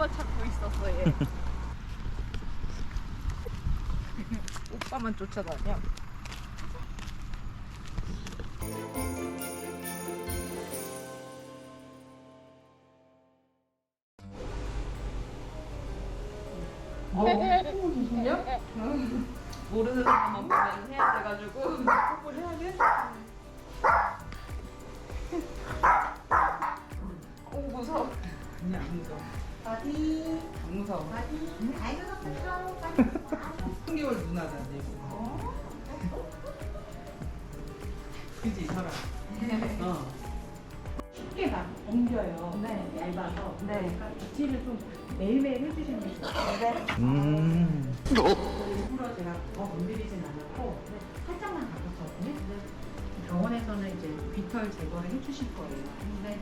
오빠 찾고 있었어 얘. 오빠만 쫓아다녀. 모르는 사람만 보면 해야 돼가지고 뽀뽀를 해야 돼? 오 무서워. 아니 안 무서워. 어디? 안 무서워. 어디? 아이고 무서워. 빨리 와. 3개월 누나다 내고. 그지 설아. 어. 쉽게 막 옮겨요. 네. 얇아서. 네. 그러니까 빗질을 좀 매일매일 해주시는 게 좋아요. 일부러 제가 더 건드리진 않았고 살짝만 가뒀거든요. 병원에서는 이제 깃털 제거를 해주실 거예요. 네.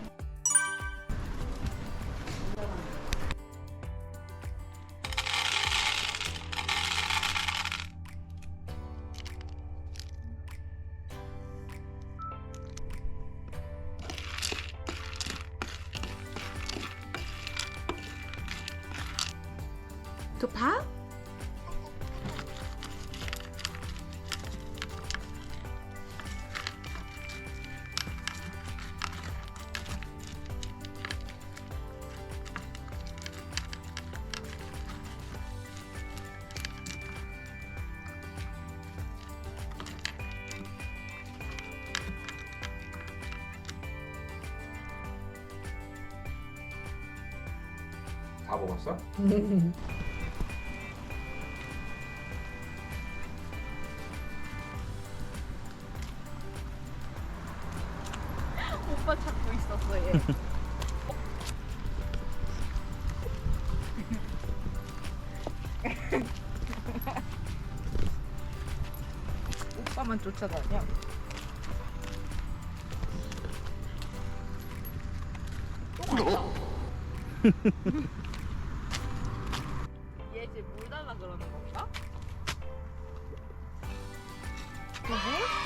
저 봐? 다 먹었어? 오빠 찾고 있었어 얘. 오빠만 쫓아다녀. 얘 이제 물 달라 그러는 건가? 누구?